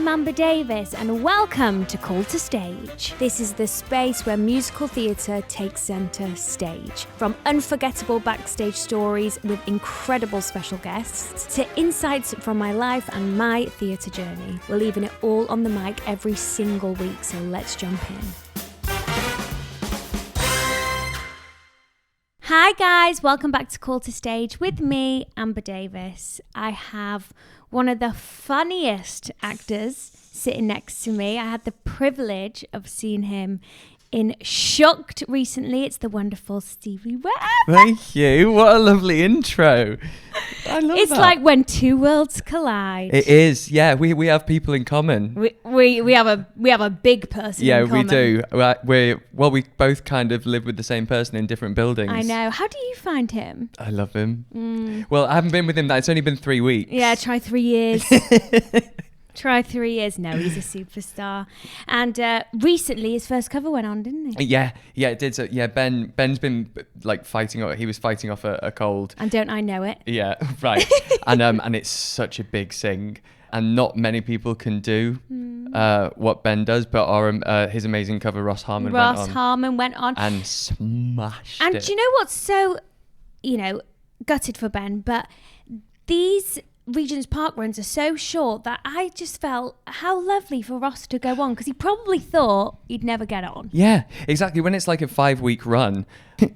I'm Amber Davies and welcome to Call to Stage. This is the space where musical theatre takes centre stage. From unforgettable backstage stories with incredible special guests to insights from my life and my theatre journey. We're leaving it all on the mic every single week, so let's jump in. Hi guys, welcome back to Call to Stage with me, Amber Davies. I have one of the funniest actors sitting next to me. I had the privilege of seeing him in Shucked recently. It's the wonderful Stevie Webb. Thank you. What a lovely intro. I love It's that. like when two worlds collide. It is. Yeah, we have people in common. We have a big person in common. Yeah, we do. We both kind of live with the same person in different buildings. I know. How do you find him? I love him. Well, I haven't been with him. It's only been 3 weeks. Yeah, try 3 years. Try 3 years. No, he's a superstar. And recently his first cover went on, didn't he? Yeah, it did. So, yeah, Ben's been like he was fighting off a cold. And don't I know it? Yeah, right. and it's such a big sing. And not many people can do what Ben does, but his amazing cover, Ross Harmon went on. And smashed it. And do you know what's so, gutted for Ben, but these Regents Park runs are so short that I just felt how lovely for Ross to go on, because he probably thought he'd never get on. Yeah, exactly. When it's like a 5-week run,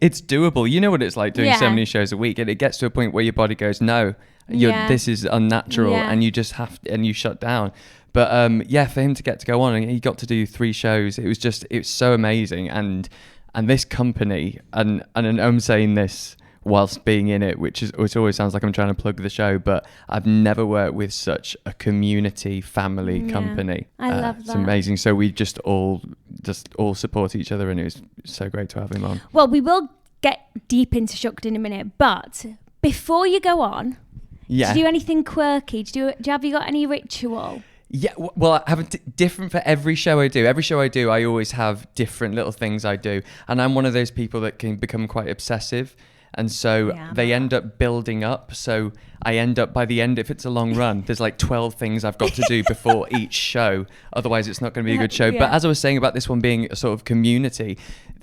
it's doable. You know what it's like doing so many shows a week, and it gets to a point where your body goes, no, this is unnatural, and you just you shut down. But for him to get to go on, and he got to do 3 shows, it was so amazing. And this company, and I'm saying this whilst being in it, which always sounds like I'm trying to plug the show, but I've never worked with such a community family company. I love that. It's amazing. So we just all support each other, and it was so great to have him on. Well, we will get deep into Shucked in a minute, but before you go on, do you do anything quirky? Have you got any ritual? Yeah, well, I have different for every show I do. Every show I do, I always have different little things I do. And I'm one of those people that can become quite obsessive. And so they end up building up. So I end up, by the end, if it's a long run, there's like 12 things I've got to do before each show. Otherwise, it's not going to be a good show. Yeah. But as I was saying about this one being a sort of community,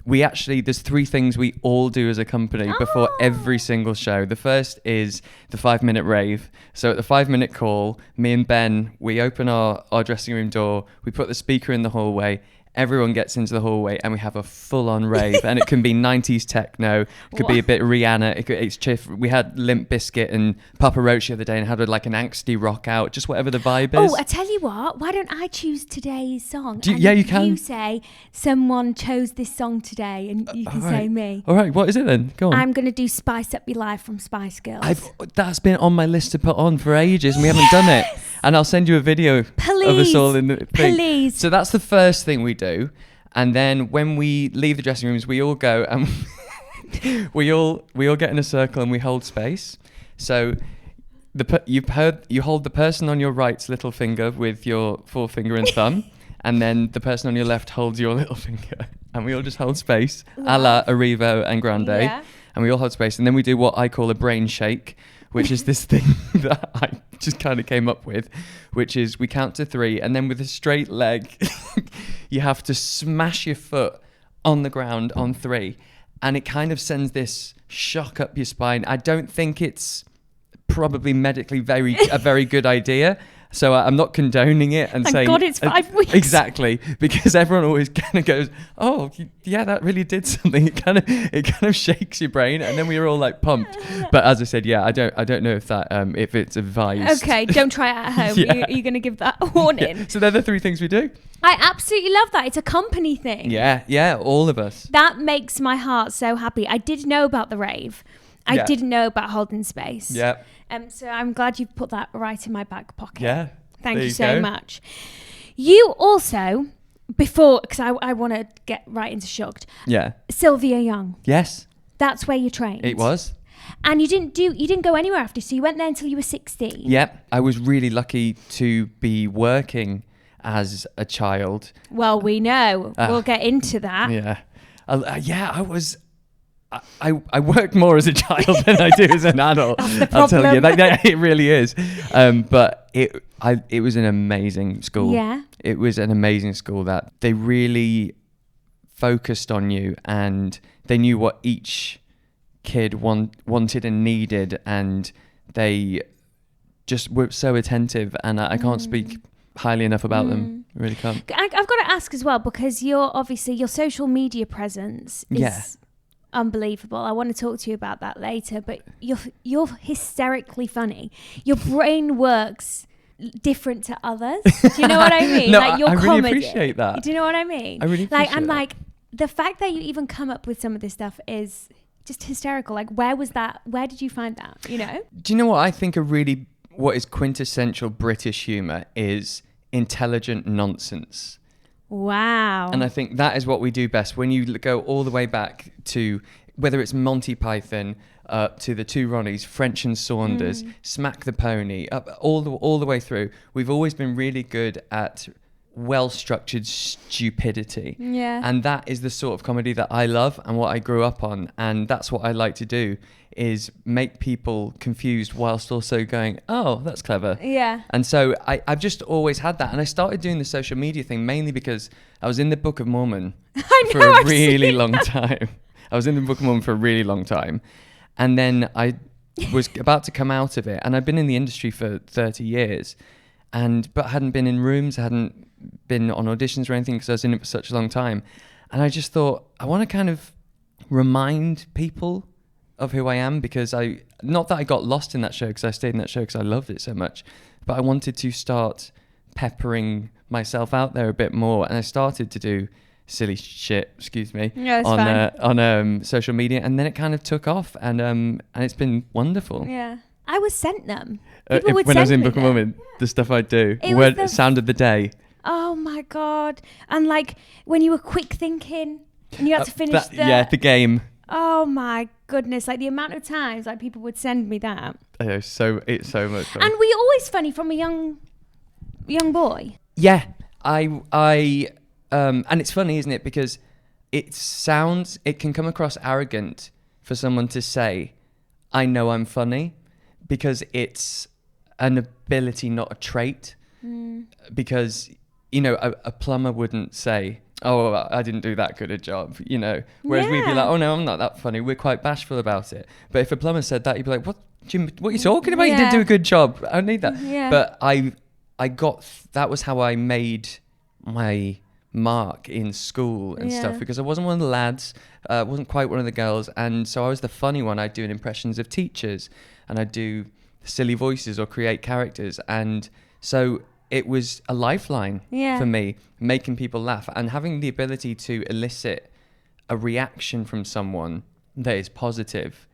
there's 3 things we all do as a company before every single show. The first is the 5-minute rave. So at the 5-minute call, me and Ben, we open our dressing room door, we put the speaker in the hallway, everyone gets into the hallway, and we have a full-on rave. And it can be 90s techno, it could be a bit Rihanna, it's Chiff. We had Limp Bizkit and Papa Roach the other day and had like an angsty rock out, just whatever the vibe is. Oh, I tell you what, why don't I choose today's song? You can. You say, someone chose this song today, and you can say me. All right, what is it then? Go on. I'm going to do Spice Up Your Life from Spice Girls. That's been on my list to put on for ages, and we haven't done it. And I'll send you a video of us all in the thing. Please. So that's the first thing we do. And then when we leave the dressing rooms, we all go and we all get in a circle and we hold space. So you hold the person on your right's little finger with your forefinger and thumb, and then the person on your left holds your little finger, and we all just hold space, a la Arrivo and Grande, and we all hold space. And then we do what I call a brain shake, which is this thing that I just kind of came up with, which is we count to 3, and then with a straight leg, you have to smash your foot on the ground on 3, and it kind of sends this shock up your spine. I don't think it's probably medically a very good idea. So I'm not condoning it and saying... Thank God it's 5 weeks. Exactly, because everyone always kind of goes, oh, yeah, that really did something. It kind of shakes your brain, and then we were all like pumped. But as I said, I don't know if that if it's advised. Okay, don't try it at home. You're going to give that warning. Yeah. So they're the 3 things we do. I absolutely love that. It's a company thing. Yeah, all of us. That makes my heart so happy. I did know about the rave. I didn't know about holding space. Yeah. So I'm glad you've put that right in my back pocket. Yeah. Thank you so much. You also, because I want to get right into Shucked. Yeah. Sylvia Young. Yes. That's where you trained. It was. And you didn't go anywhere after, so you went there until you were 16. Yep. I was really lucky to be working as a child. Well, we know. We'll get into that. Yeah. I I worked more as a child than I do as an adult. I'll tell you, it really is. But it was an amazing school. Yeah. It was an amazing school that they really focused on you, and they knew what each kid wanted and needed, and they just were so attentive. And I can't speak highly enough about them. I really can't. I've got to ask as well, because your social media presence is unbelievable. I want to talk to you about that later, but you're hysterically funny. Your brain works different to others. Do you know what I mean? No, like your I comedy. really appreciate that. Do you know what I mean? I really appreciate that. Like the fact that you even come up with some of this stuff is just hysterical. Like, where was that? Where did you find that? You know? Do you know what I think what is quintessential British humour is intelligent nonsense. Wow. And I think that is what we do best. When you go all the way back to whether it's Monty Python, to the Two Ronnies, French and Saunders, Smack the Pony, all the way through, we've always been really good at well-structured stupidity. Yeah. And that is the sort of comedy that I love and what I grew up on. And that's what I like to do, is make people confused whilst also going, oh, that's clever. Yeah. And so I've just always had that. And I started doing the social media thing mainly because I was in the Book of Mormon for a really long time. I was in the Book of Mormon for a really long time. And then I was about to come out of it. And I'd been in the industry for 30 years. But I hadn't been in rooms, I hadn't been on auditions or anything because I was in it for such a long time. And I just thought, I want to kind of remind people of who I am, because not that I got lost in that show, because I stayed in that show because I loved it so much, but I wanted to start peppering myself out there a bit more. And I started to do silly shit, on social media, and then it kind of took off, and it's been wonderful. Yeah. I was sent them. When I was in Book of Mormon, the stuff I'd do. Sound of the day. Oh my God. And like when you were quick thinking and you had to finish the game. Oh my goodness. Like the amount of times like people would send me that. It's so much fun. And were you always funny from a young boy? Yeah. And it's funny, isn't it? Because it can come across arrogant for someone to say, I know I'm funny, because it's an ability, not a trait. Because, a plumber wouldn't say, oh, I didn't do that good a job, Whereas we'd be like, oh, no, I'm not that funny. We're quite bashful about it. But if a plumber said that, you'd be like, what are you talking about? You didn't do a good job. I don't need that. Yeah. But that was how I made my mark in school and stuff, because I wasn't one of the lads, wasn't quite one of the girls. And so I was the funny one. I'd do impressions of teachers, and I'd do silly voices or create characters. And so it was a lifeline for me, making people laugh and having the ability to elicit a reaction from someone that is positive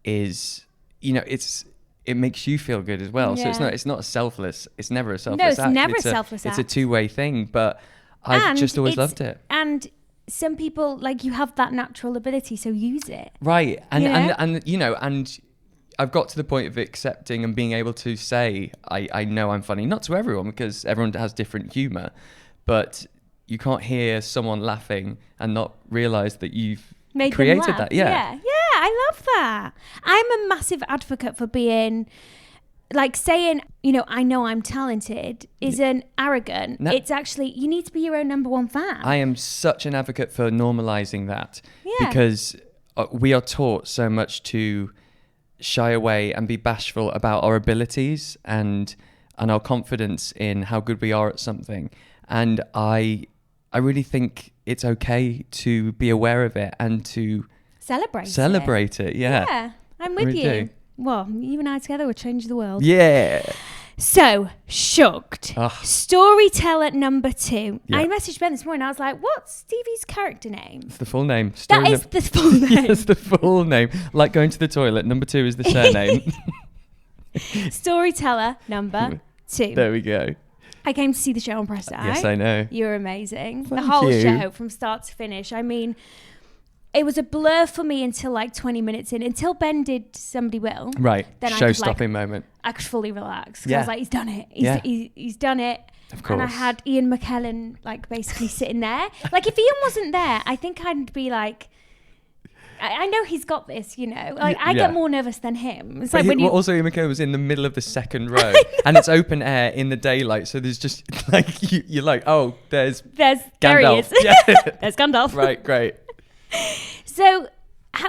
is, it makes you feel good as well. So it's not selfless. It's never a selfless act. No, it's never a selfless act. It's a two-way thing, but I've just always loved it. And some people, like, you have that natural ability, so use it. Right. And I've got to the point of accepting and being able to say, I know I'm funny. Not to everyone, because everyone has different humour, but you can't hear someone laughing and not realise that you've created that. Yeah, I love that. I'm a massive advocate for being, like, saying, I know I'm talented isn't arrogant. No. It's actually, you need to be your own number one fan. I am such an advocate for normalising that, because we are taught so much to shy away and be bashful about our abilities and our confidence in how good we are at something. And I really think it's okay to be aware of it and to celebrate it. Yeah, I'm with you. Do. Well, you and I together will change the world. Yeah. So, Shucked. Storyteller number 2. Yeah. I messaged Ben this morning. I was like, what's Stevie's character name? It's the full name. That is the full name. Yes, the full name. Like going to the toilet. Number 2 is the surname. Storyteller number 2. There we go. I came to see the show on Press Eye. Yes, I know. You're amazing. The whole show from start to finish. I mean, it was a blur for me until like 20 minutes in, until Ben did Somebody Will. Right. Then show-stopping moment. I could fully relax. Yeah. I was like, he's done it. He's done it. Of course. And I had Ian McKellen like basically sitting there. Like if Ian wasn't there, I think I'd be like, I know he's got this, you know. Like I get more nervous than him. It's like when you also Ian McKellen was in the middle of the second row, and it's open air in the daylight, so there's just like you're like, oh, there's Gandalf. There he is. Yeah. There's Gandalf. Right, great. So,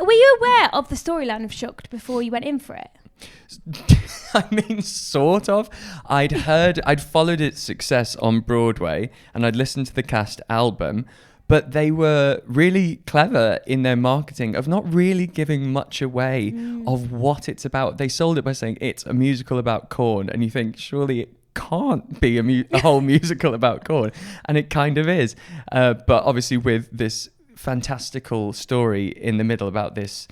were you aware of the storyline of Shucked before you went in for it? I mean, sort of. I'd followed its success on Broadway, and I'd listened to the cast album, but they were really clever in their marketing of not really giving much away of what it's about. They sold it by saying it's a musical about corn, and you think, surely it can't be a whole musical about corn, and it kind of is. But obviously with this fantastical story in the middle about this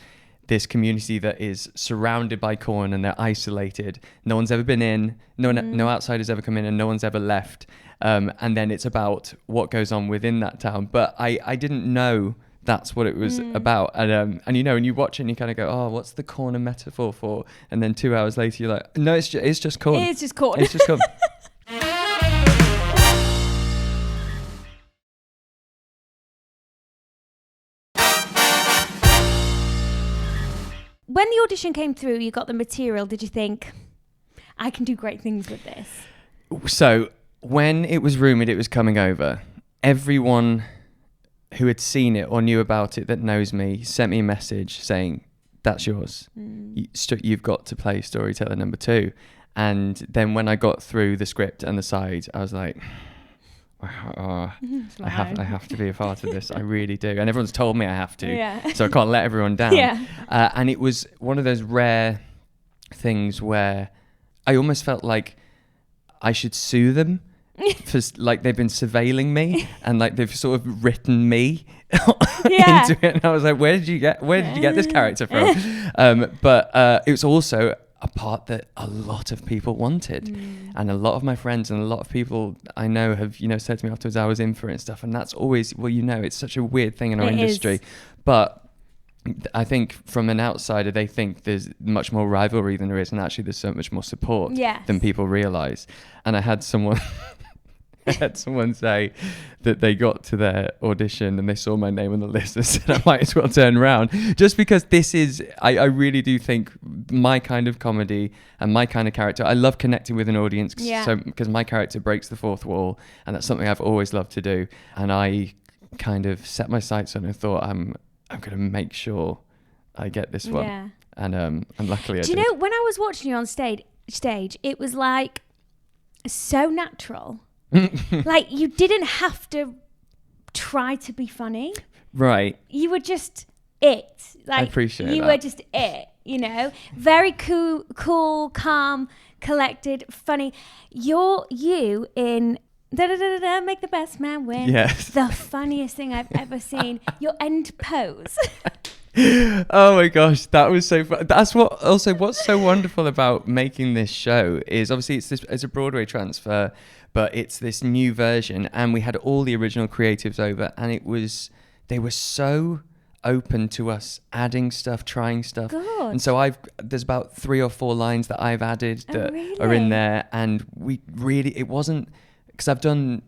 community that is surrounded by corn and they're isolated. No one's ever been in, no outsiders ever come in, and no one's ever left. And then it's about what goes on within that town. But I didn't know that's what it was about. And you know, and you watch it and you kind of go, oh, what's the corn a metaphor for? And then 2 hours later you're like, no, it's just corn. It's just corn. It's just corn. When the audition came through, you got the material, did you think, I can do great things with this? So when it was rumoured it was coming over, everyone who had seen it or knew about it that knows me sent me a message saying, that's yours. You've got to play storyteller number 2. And then when I got through the script and the side, I was like... I have to be a part of this. I really do. And everyone's told me I have to, so I can't let everyone down. And it was one of those rare things where I almost felt like I should sue them for like they've been surveilling me and like they've sort of written me into it. And I was like, where did you get this character from? But it was also a part that a lot of people wanted, and a lot of my friends and a lot of people I know have, you know, said to me afterwards I was in for it and stuff. And that's always, well, you know, it's such a weird thing in our industry, but I think from an outsider they think there's much more rivalry than there is, and actually there's so much more support than people realize. And I had someone say that they got to their audition and they saw my name on the list and said I might as well turn around, just because this is, I really do think my kind of comedy and my kind of character. I love connecting with an audience because my character breaks the fourth wall, and that's something I've always loved to do. And I kind of set my sights on it and thought I'm going to make sure I get this one. And luckily I did. Do you know, when I was watching you on stage, it was like so natural. Like you didn't have to try to be funny, right? You were just it. Like, I appreciate you were just it, you know, very cool, calm, collected, funny. You in make the best man win. Yes, the funniest thing I've ever seen. Your end pose. Oh my gosh, that was so fun. That's what's so wonderful about making this show is obviously it's a Broadway transfer, but it's this new version, and we had all the original creatives over, and they were so open to us adding stuff, trying stuff. Good. And so there's about 3 or 4 lines that I've added that are in there, and it wasn't, because I've done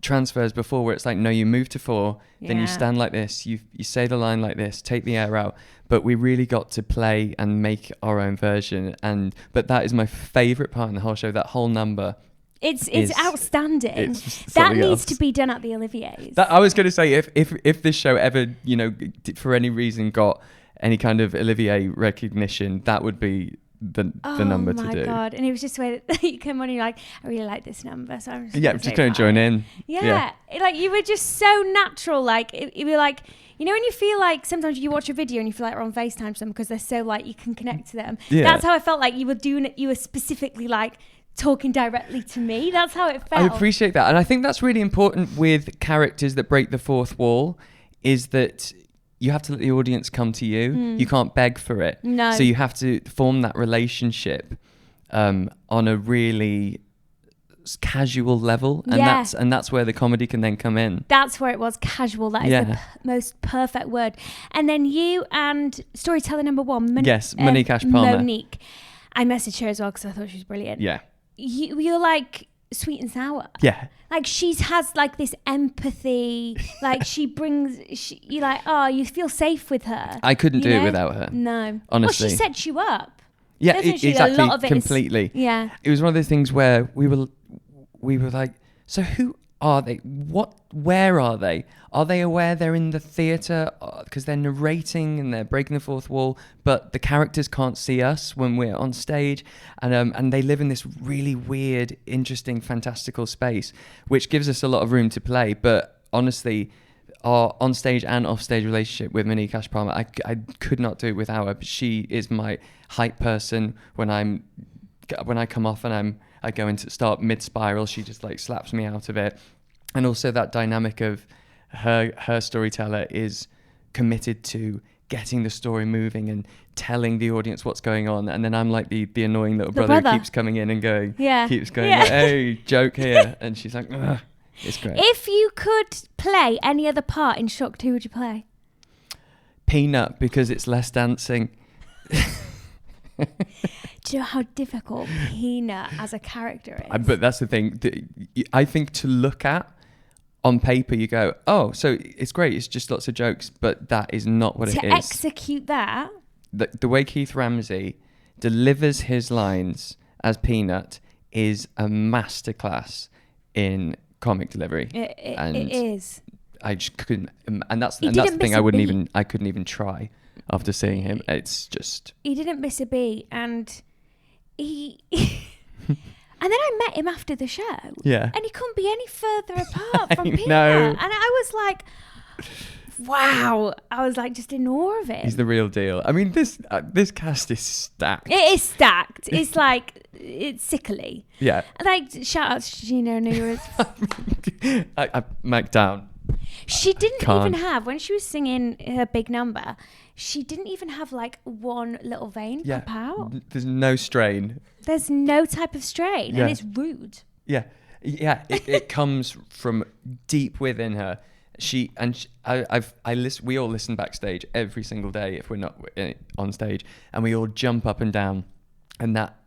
transfers before where it's like, no, you move to 4, then you stand like this, you say the line like this, take the air out. But we really got to play and make our own version, but that is my favorite part in the whole show. That whole number, it's outstanding. That needs to be done at the Oliviers. I was going to say, if this show ever, you know, for any reason got any kind of Olivier recognition, that would be the number to do. Oh my God. And it was just the way that you come on and you're like, I really like this number, so I'm just going to join in. Like you were just so natural. Like it were like, you know, when you feel like sometimes you watch a video and you feel like we're on FaceTime to them because they're so like you can connect to them. That's how I felt like you were doing it. You were specifically like talking directly to me. That's how it felt. I appreciate that. And I think that's really important with characters that break the fourth wall, is that you have to let the audience come to you. You can't beg for it. No. So you have to form that relationship on a really casual level, and that's where the comedy can then come in. That's where it was casual. That is the most perfect word. And then you and storyteller number 1, Monique Ash Palmer. Monique, I messaged her as well because I thought she was brilliant. Yeah, you're like sweet and sour. Yeah. Like she has like this empathy. Like you're like, oh, you feel safe with her. I couldn't do it without her. No. Honestly. Well, she sets you up. Yeah, exactly. A lot of it completely. Yeah. It was one of those things where we were like, so who are they? Where are they? Are they aware they're in the theatre? Because they're narrating and they're breaking the fourth wall, but the characters can't see us when we're on stage. And they live in this really weird, interesting, fantastical space, which gives us a lot of room to play. But honestly, our on-stage and off-stage relationship with Monique Ash Palmer, I could not do it without her. But she is my hype person. When I come off and I go into start mid-spiral, she just like slaps me out of it. And also that dynamic of her storyteller is committed to getting the story moving and telling the audience what's going on, and then I'm like the annoying little brother who keeps coming in and going, hey, joke here, and she's like, ugh. It's great. If you could play any other part in Shucked, who would you play? Peanut, because it's less dancing. Do you know how difficult Peanut as a character is? But that's the thing. I think to look at on paper, you go, oh, so it's great. It's just lots of jokes, but that is not what it is. To execute that. The way Keith Ramsey delivers his lines as Peanut is a masterclass in comic delivery. It is. I just couldn't, and that's the thing. I couldn't even try after seeing him. It's just he didn't miss a beat, and he. And then I met him after the show. Yeah. And he couldn't be any further apart from Peter. No. And I was like, wow. I was like just in awe of it. He's the real deal. I mean, this cast is stacked. It is stacked. It's like, it's sickly. Yeah. Like, shout out to Gina Newers. I mic down. She didn't even have, when she was singing her big number, she didn't even have like one little vein pop out. There's no strain. There's no type of strain, and it's rude. Yeah. It comes from deep within her. We all listen backstage every single day if we're not on stage, and we all jump up and down, and that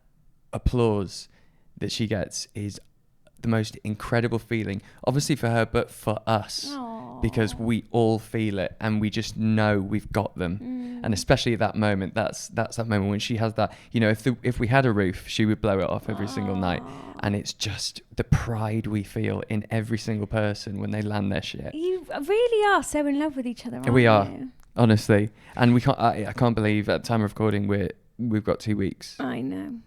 applause that she gets is the most incredible feeling, obviously for her, but for us. Aww. Because we all feel it and we just know we've got them. And especially at that moment, that's that moment when she has that, if we had a roof, she would blow it off every single night. And it's just the pride we feel in every single person when they land their shit. You really are so in love with each other, aren't we you? are, honestly. And we can't. I can't believe at the time of recording we've got 2 weeks. I know.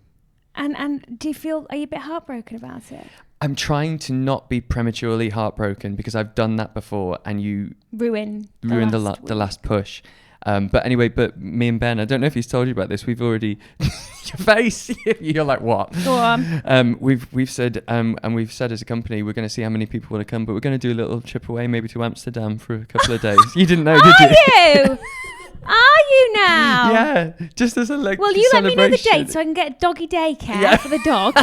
And are you a bit heartbroken about it? I'm trying to not be prematurely heartbroken because I've done that before, and you ruin the last push. But anyway, me and Ben, I don't know if he's told you about this. We've already your face. You're like, what? Go on. We've said and we've said as a company we're going to see how many people want to come, but we're going to do a little trip away, maybe to Amsterdam for a couple of days. You didn't know, did you? Are you now? Yeah, just as a Well, you let me know the date so I can get doggy daycare for the dog.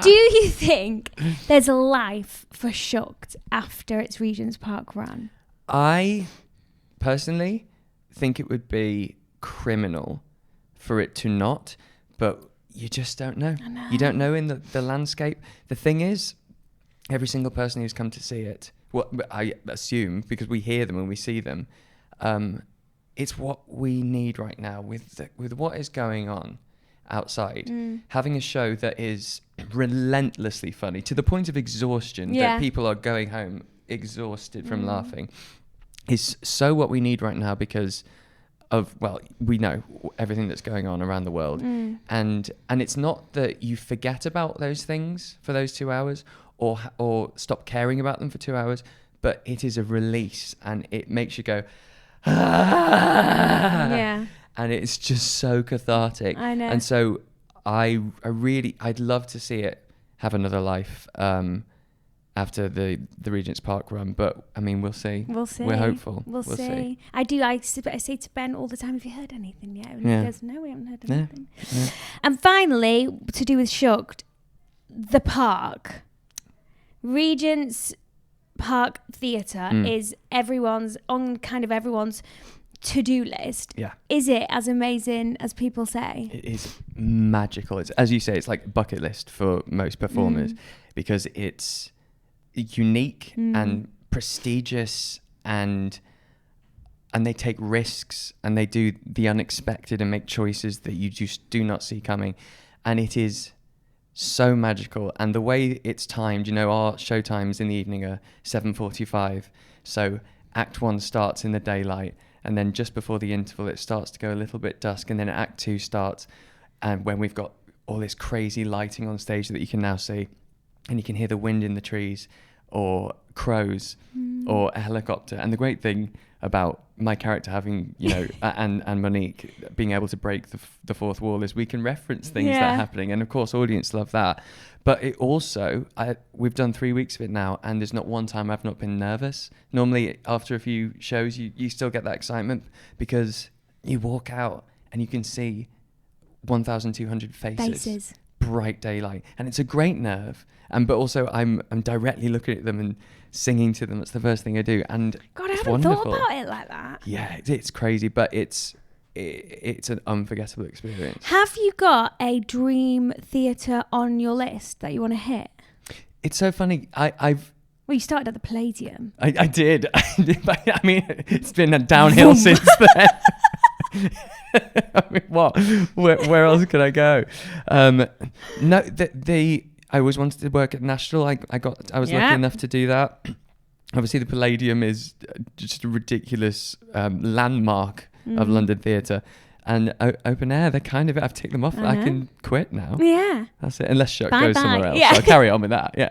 Do you think there's a life for Shucked after its Regents Park run? I personally think it would be criminal for it to not, but you just don't know. I know. You don't know in the landscape. The thing is, every single person who's come to see it, well, I assume, because we hear them and we see them, it's what we need right now with what is going on outside. Having a show that is relentlessly funny to the point of exhaustion, that people are going home exhausted from laughing, is so what we need right now because of, well, we know everything that's going on around the world. And it's not that you forget about those things for those 2 hours or stop caring about them for 2 hours, but it is a release and it makes you go, and it's just so cathartic. I know. And so I'd love to see it have another life after the Regents Park run, but I mean, we'll see. We're hopeful. We'll see. I say to Ben all the time, have you heard anything yet? And he goes, no, we haven't heard anything. Yeah. And finally, to do with Shucked, the park. Regents Park Theatre is everyone's to-do list. Yeah. Is it as amazing as people say? It is magical. It's, as you say, it's like a bucket list for most performers because it's unique and prestigious, and they take risks and they do the unexpected and make choices that you just do not see coming. And it is so magical. And the way it's timed, you know, our show times in the evening are 7:45. So Act 1 starts in the daylight, and then just before the interval it starts to go a little bit dusk, and then Act 2 starts, and when we've got all this crazy lighting on stage that you can now see, and you can hear the wind in the trees or crows or a helicopter. And the great thing about my character having, you know, and Monique being able to break the fourth wall is we can reference things that are happening, and of course audience love that. But it also, we've done 3 weeks of it now, and there's not one time I've not been nervous. Normally after a few shows you still get that excitement because you walk out and you can see 1,200 faces. Bright daylight, and it's a great nerve. But also I'm directly looking at them and singing to them. That's the first thing I do, and God, I it's haven't wonderful. thought about it like that. Yeah, it's crazy, but it's an unforgettable experience. Have you got a dream theatre on your list that you want to hit? It's so funny. Well, you started at the Palladium. I did. I mean, it's been a downhill since then. I mean, what? Where else could I go? No, I always wanted to work at National. I was lucky enough to do that. Obviously, the Palladium is just a ridiculous landmark of London theatre. And open air, they're kind of, I've ticked them off. I can quit now. Yeah. That's it. Unless Shucked Bye goes bye. somewhere else. Yeah. So I'll carry on with that. Yeah.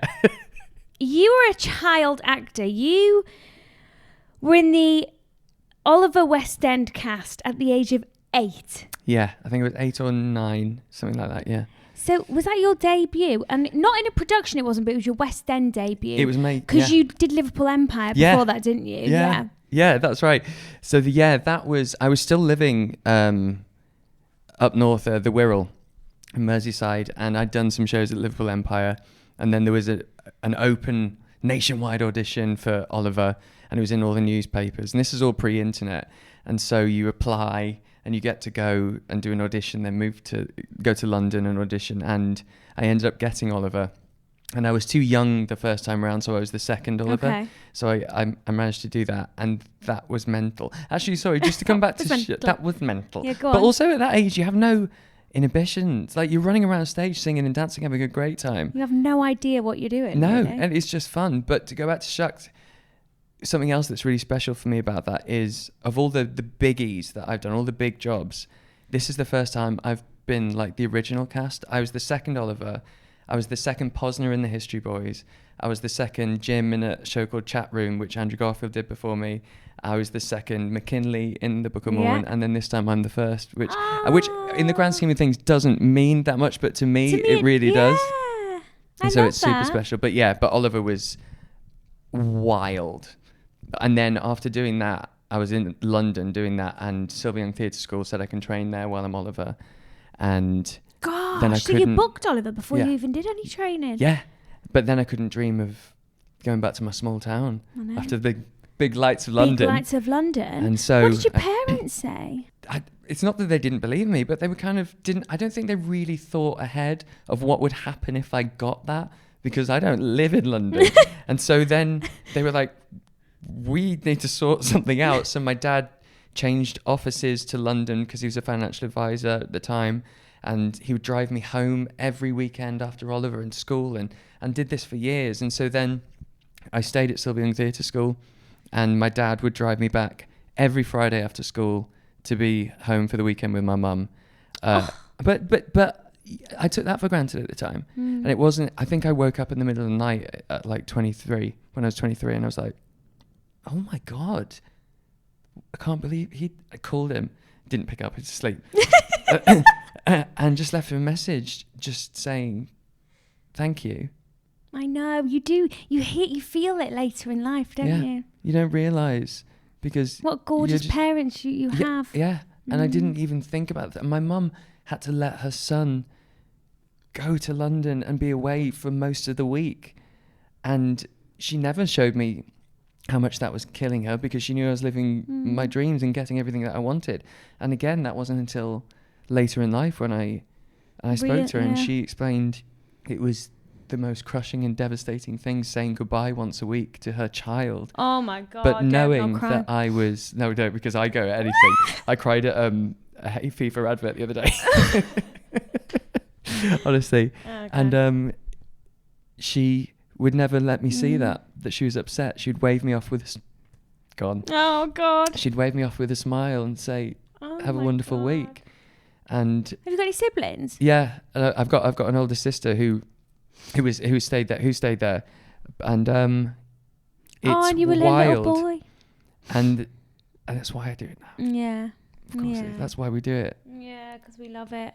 You were a child actor. You were in the Oliver West End cast at the age of 8. Yeah, I think it was 8 or 9, something like that, yeah. So was that your debut? And not in a production it wasn't, but it was your West End debut. It was me. Because you did Liverpool Empire before that, didn't you? Yeah. Yeah, that's right. So that was, I was still living up north, the Wirral in Merseyside, and I'd done some shows at Liverpool Empire, and then there was an open nationwide audition for Oliver, and it was in all the newspapers, and this is all pre-internet, and so you apply and you get to go and do an audition, then go to London and audition, and I ended up getting Oliver. And I was too young the first time around, so I was the second Oliver. Okay. So I managed to do that, and that was mental. Actually, sorry, just to come back to that was mental. Yeah, go on. But also at that age, you have no inhibitions. Like, you're running around stage singing and dancing, having a great time. You have no idea what you're doing. No, really. and it's just fun. But to go back to Shucked, something else that's really special for me about that is, of all the biggies that I've done, all the big jobs, this is the first time I've been like the original cast. I was the second Oliver. I was the second Posner in the History Boys. I was the second Jim in a show called Chatroom, which Andrew Garfield did before me. I was the second McKinley in the Book of Mormon, and then this time I'm the first, which in the grand scheme of things doesn't mean that much, but to me it really does. And so it's super special. But Oliver was wild. And then after doing that, I was in London doing that, and Sylvia Young Theatre School said I can train there while I'm Oliver. And then so you booked Oliver before you even did any training? Yeah, but then I couldn't dream of going back to my small town after the big lights of London. Big lights of London. And so, what did your parents say? It's not that they didn't believe me, but they were I don't think they really thought ahead of what would happen if I got that, because I don't live in London. And so then they were like, we need to sort something out. So my dad changed offices to London because he was a financial advisor at the time, and he would drive me home every weekend after Oliver in school, and did this for years. And so then I stayed at Sylvia Young Theatre School, and my dad would drive me back every Friday after school to be home for the weekend with my mum. But I took that for granted at the time. And it wasn't, I think I woke up in the middle of the night at like 23, when I was 23, and I was like, oh my God, I can't believe I called him, didn't pick up, he's asleep. And just left him a message just saying, thank you. I know, you do. You feel it later in life, don't you? You don't realise, because... What gorgeous parents you have. Yeah, and I didn't even think about that. My mum had to let her son go to London and be away for most of the week. And she never showed me how much that was killing her, because she knew I was living my dreams and getting everything that I wanted. And again, that wasn't until later in life when I spoke to her, and she explained it was the most crushing and devastating thing, saying goodbye once a week to her child. Oh my God. But knowing that I was... No, don't, because I go at anything. I cried at a hay fever advert the other day. Honestly. Okay. And she would never let me see that she was upset. She'd wave me off with Oh God. She'd wave me off with a smile and say, have a wonderful week. And have you got any siblings? Yeah, I've got an older sister who stayed there, and it's and you were wild. A little boy. And that's why I do it now. Yeah, of course, that's why we do it. Yeah, because we love it.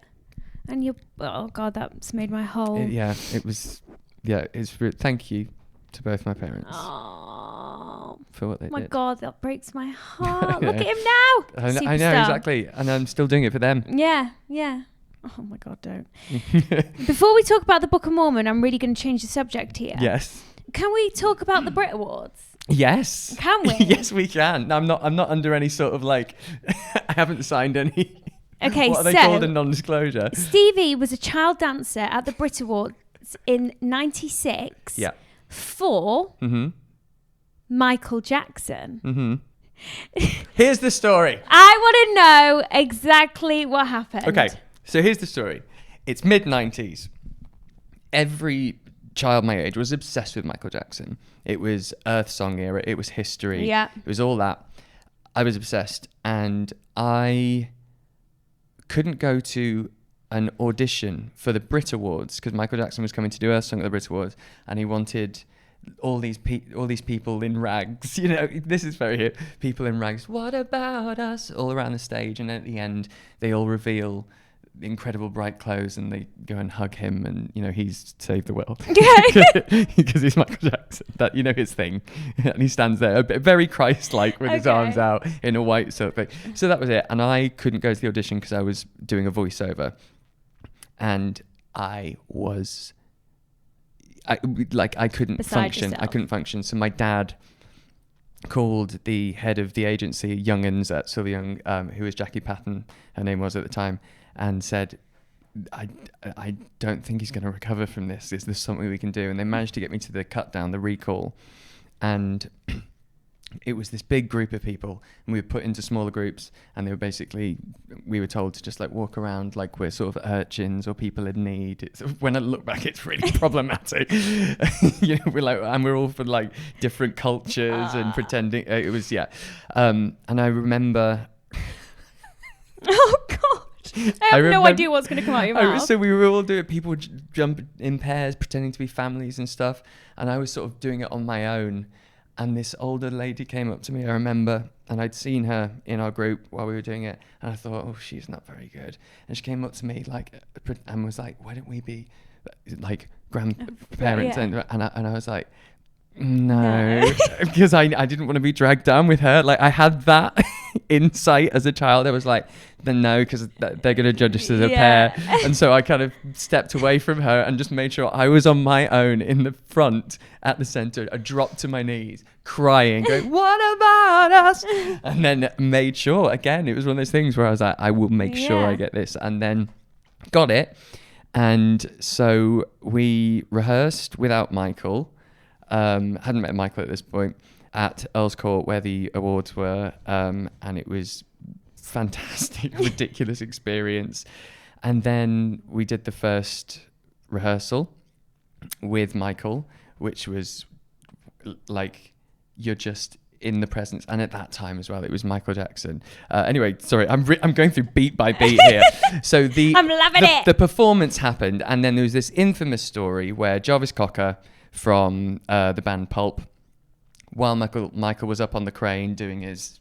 And oh God, that's made my whole. It was. Yeah, thank you to both my parents. Oh, for what they did. My God, that breaks my heart. Look at him now. I know, exactly. And I'm still doing it for them. Yeah. Oh my God, don't. Before we talk about the Book of Mormon, I'm really going to change the subject here. Yes. Can we talk about the BRIT Awards? Yes. Can we? Yes, we can. I'm not under any sort of I haven't signed any. Okay, what are they called? A non-disclosure. Stevie was a child dancer at the BRIT Awards in '96. Yeah. For Michael Jackson. Here's the story. I want to know exactly what happened. Okay, so here's the story. It's mid-90s. Every child my age was obsessed with Michael Jackson. It was Earth Song era. It was history. Yeah. It was all that. I was obsessed, and I couldn't go to an audition for the BRIT Awards because Michael Jackson was coming to do Earth Song at the BRIT Awards, and he wanted all these people in rags. You know, this is very hip. People in rags. What about us? All around the stage, and at the end, they all reveal incredible bright clothes, and they go and hug him, and he's saved the world because he's Michael Jackson. That his thing, and he stands there very Christ-like with his arms out in a white silk thing. So that was it, and I couldn't go to the audition because I was doing a voiceover, and I couldn't function. I couldn't function. So my dad called the head of the agency, Young'uns at Silver Young, who was Jackie Patton, her name was at the time, and said, I don't think he's going to recover from this. Is there something we can do? And they managed to get me to the cut down, the recall. And it was this big group of people, and we were put into smaller groups, and we were told to just walk around like we're sort of urchins or people in need. When I look back, it's really problematic. We're all from different cultures and pretending it was, and I remember. Oh God. I have no idea what's going to come out of your mouth. So we were all doing, people jump in pairs, pretending to be families and stuff. And I was sort of doing it on my own. And this older lady came up to me, I remember, and I'd seen her in our group while we were doing it. And I thought, oh, she's not very good. And she came up to me and was like, why don't we be grandparents? Yeah. And I was like, no, because I didn't want to be dragged down with her. I had that insight as a child. I was like, then no, because they're going to judge us as a pair. And so I kind of stepped away from her and just made sure I was on my own in the front at the center. I dropped to my knees, crying, going, what about us? And then made sure, again, it was one of those things where I was like, I will make sure I get this. And then got it. And so we rehearsed without Michael. Hadn't met Michael at this point, at Earl's Court where the awards were, and it was fantastic, ridiculous experience. And then we did the first rehearsal with Michael, which was you're just in the presence. And at that time as well, it was Michael Jackson. Anyway, sorry, I'm going through beat by beat here. So I'm loving it. The performance happened, and then there was this infamous story where Jarvis Cocker from the band Pulp, while Michael was up on the crane doing his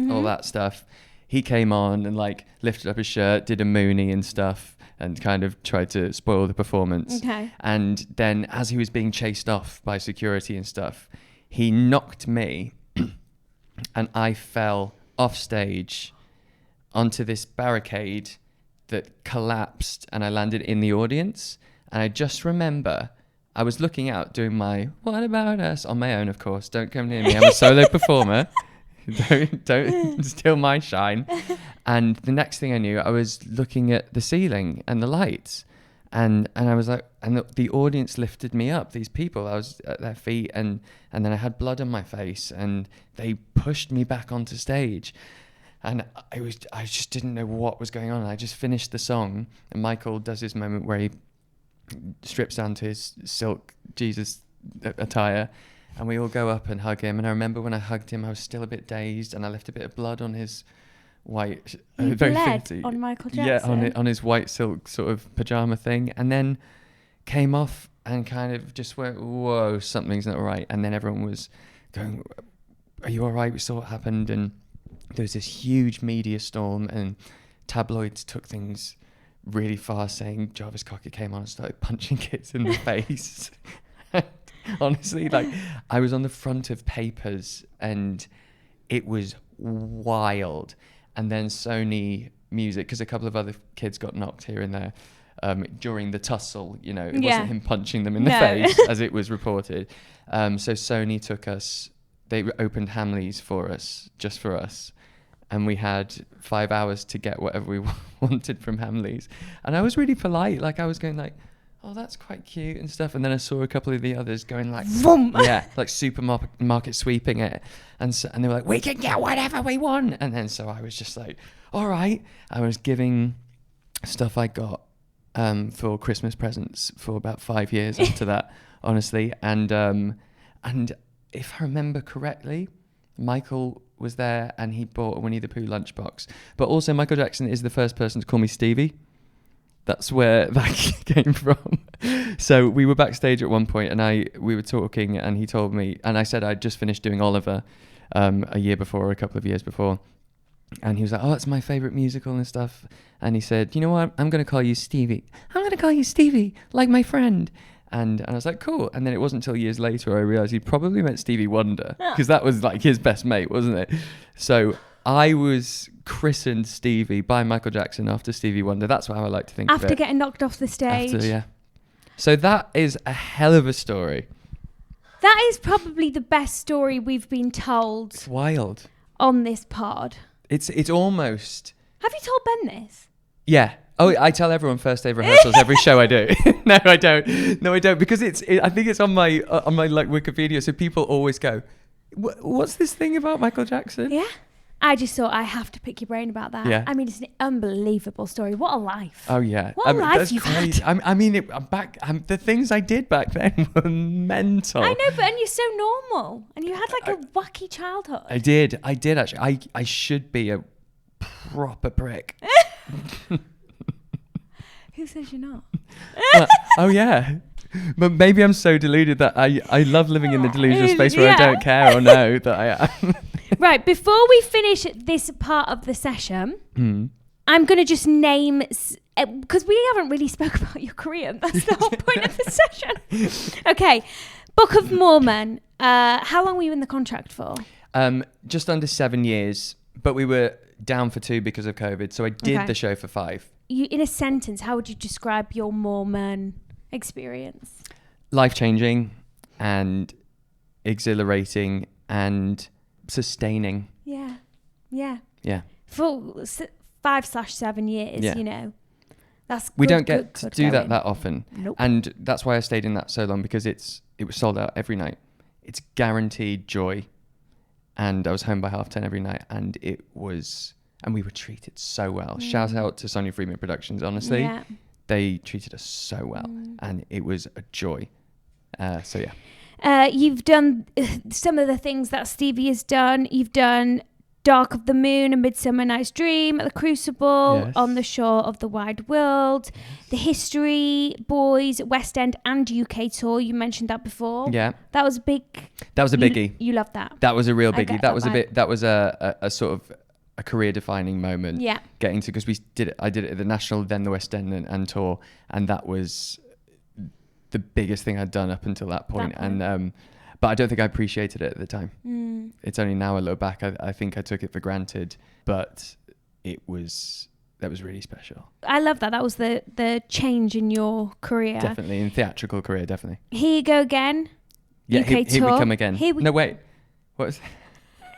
all that stuff, he came on and lifted up his shirt, did a moonie and stuff, and kind of tried to spoil the performance. Okay. And then as he was being chased off by security and stuff, he knocked me and I fell off stage onto this barricade that collapsed, and I landed in the audience. And I just remember I was looking out doing my What About Us on my own, of course. Don't come near me. I'm a solo performer. Don't steal my shine. And the next thing I knew, I was looking at the ceiling and the lights. And I was like, and the audience lifted me up, these people. I was at their feet, and then I had blood on my face, and they pushed me back onto stage. And I just didn't know what was going on. I just finished the song, and Michael does his moment where he strips down to his silk Jesus attire, and we all go up and hug him. And I remember when I hugged him, I was still a bit dazed, and I left a bit of blood on his white, you very bled fancy, on Michael Jackson. Yeah, on his white silk sort of pajama thing, and then came off and kind of just went, whoa, something's not right. And then everyone was going, are you all right? We saw what happened. And there was this huge media storm, and tabloids took things really far, saying Jarvis Cocker came on and started punching kids in the face. Honestly, like, I was on the front of papers, and it was wild. And then Sony Music, because a couple of other kids got knocked here and there during the tussle, you know, it wasn't him punching them in the face as it was reported. So Sony took us, they opened Hamleys for us, just for us. And we had 5 hours to get whatever we wanted from Hamleys. And I was really polite. Like, I was going like, oh, that's quite cute and stuff. And then I saw a couple of the others going like, vroom! Yeah, like supermarket sweeping it. And they were like, we can get whatever we want. And then so I was just like, all right. I was giving stuff I got for Christmas presents for about 5 years after that, honestly. And if I remember correctly, Michael was there and he bought a Winnie the Pooh lunchbox. But also Michael Jackson is the first person to call me Stevie. That's where that came from. So we were backstage at one point, and we were talking, and he told me, and I said I'd just finished doing Oliver a year before, or a couple of years before. And he was like, oh, it's my favourite musical and stuff. And he said, you know what, I'm going to call you Stevie. I'm going to call you Stevie, like my friend. And I was like, cool. And then it wasn't until years later I realised he probably meant Stevie Wonder, because that was like his best mate, wasn't it? So I was christened Stevie by Michael Jackson after Stevie Wonder. That's how I like to think of it. After getting knocked off the stage. Yeah. So that is a hell of a story. That is probably the best story we've been told. It's wild. On this pod. It's almost... Have you told Ben this? Yeah. Oh, I tell everyone first day of rehearsals every show I do. No, I don't, because I think it's on my like Wikipedia. So people always go, "What's this thing about Michael Jackson?" Yeah, I just thought I have to pick your brain about that. Yeah. I mean, it's an unbelievable story. What a life! Oh yeah, what a life you've had. The things I did back then were mental. I know, and you're so normal, and you had like a wacky childhood. I did actually. I should be a proper prick. Who says you're not? Oh yeah, but maybe I'm so deluded that I love living in the delusional space where I don't care or know that I am. Right, before we finish this part of the session, I'm going to just name, because we haven't really spoke about your career. That's the whole point of the session. Okay, Book of Mormon. How long were you in the contract for? Just under 7 years, but we were down for 2 because of COVID. So I did the show for 5. In a sentence, how would you describe your Mormon experience? Life-changing and exhilarating and sustaining. Yeah. For 5/7 years, you know, that's good, we don't get to do that often. Nope. And that's why I stayed in that so long, because it was sold out every night. It's guaranteed joy. And I was home by 10:30 every night, and we were treated so well. Shout out to Sonia Freeman Productions, honestly. Yeah. They treated us so well, and it was a joy. So yeah. You've done some of the things that Stevie has done. You've done Dark of the Moon, A Midsummer Night's Dream, The Crucible, On the Shore of the Wide World, The History, Boys, West End and UK tour. You mentioned that before. Yeah. That was big. That was a biggie. You loved that. That was a real biggie. That was a sort of a career defining moment. Yeah. Getting to, because I did it at the National, then the West End and tour, and that was the biggest thing I'd done up until that point. And but I don't think I appreciated it at the time. It's only now I look back, I think I took it for granted, but it was really special. I love that. That was the change in your career. Definitely, in theatrical career, definitely. Here You Go Again. Yeah, UK Here tour. We Come Again. No, wait. What was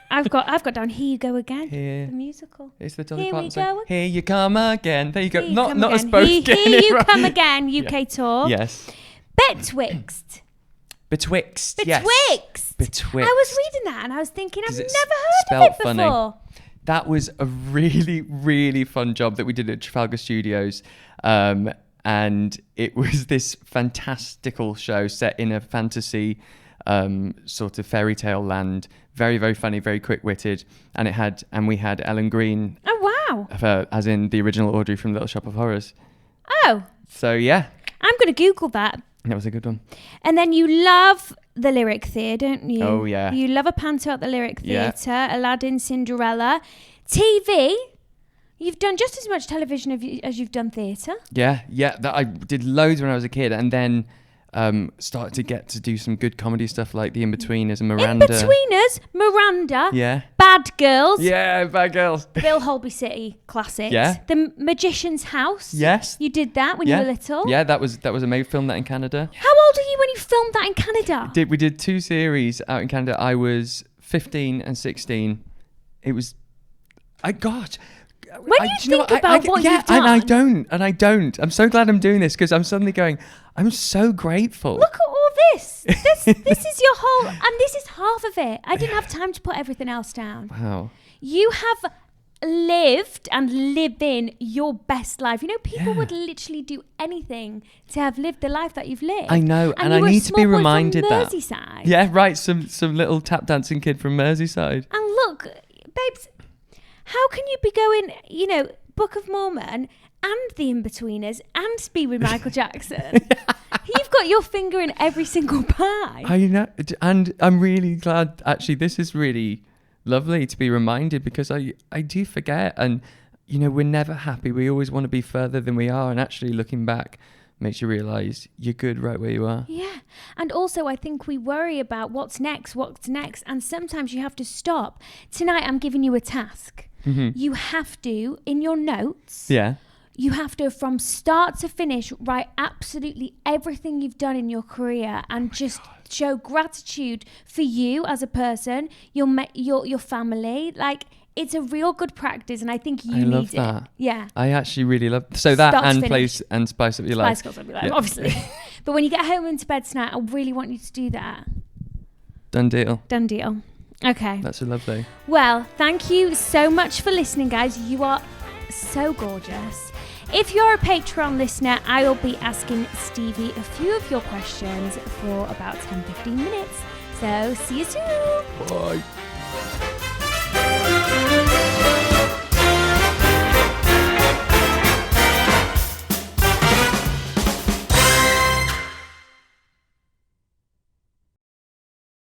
I've got down Here You Go Again. Here. The musical. It's the Dolly Here Parton we song. go. Here You Come Again. There you go. Here You Not Come us Again. both Here getting it You right. Come Again, UK tour. Yes. Betwixt. Yes. Betwixt. I was reading that and I was thinking, I've never It's heard of it before. funny. That was a really, really fun job that we did at Trafalgar Studios. And it was this fantastical show set in a fantasy sort of fairy tale land. Very, very funny, very quick-witted. And we had Ellen Green. Oh, wow. As in the original Audrey from Little Shop of Horrors. Oh. So, yeah. I'm going to Google that. That was a good one. And then you love the Lyric Theatre, don't you? Oh, yeah. You love a panto at the Lyric Theatre, Yeah. Aladdin, Cinderella. TV, you've done just as much television as you've done theatre. Yeah. That I did loads when I was a kid, and then started to get to do some good comedy stuff like The In-Betweeners and Miranda. In-Betweeners, Miranda. Yeah. Bad Girls. Yeah, Bad Girls. Bill Holby City classics. Yeah. The Magician's House. Yes. You did that when you were little. Yeah, that was a filmed that in Canada. How old are you when you filmed that in Canada? We did 2 series out in Canada. I was 15 and 16. It was, When you think about what you've done. And I don't. I'm so glad I'm doing this because I'm suddenly going, I'm so grateful. Look at all this. This is your whole, and this is half of it. I didn't have time to put everything else down. Wow. You have lived and live in your best life. You know, people would literally do anything to have lived the life that you've lived. I know, and I you were a need to be small boy reminded from that. Merseyside. Yeah, right. Some little tap dancing kid from Merseyside. And look, babes, how can you be going, Book of Mormon and The In-Betweeners and be with Michael Jackson? You've got your finger in every single pie. I know, and I'm really glad. Actually, this is really lovely to be reminded because I do forget, and we're never happy. We always want to be further than we are, and actually looking back makes you realise you're good right where you are. Yeah, and also I think we worry about what's next, and sometimes you have to stop. Tonight I'm giving you a task. Mm-hmm. You have to, in your notes, Yeah. you have to, from start to finish, write absolutely everything you've done in your career and just show gratitude for you as a person, your family. Like, it's a real good practice, and I think you need love that. it. Yeah. I actually really love that and finish. place and spice up your life. Spice up your life, obviously. But when you get home and to bed tonight, I really want you to do that. Done deal. Done deal. Okay. That's so lovely. Well, thank you so much for listening, guys. You are so gorgeous. If you're a Patreon listener, I will be asking Stevie a few of your questions for about 10-15 minutes. So see you soon. Bye.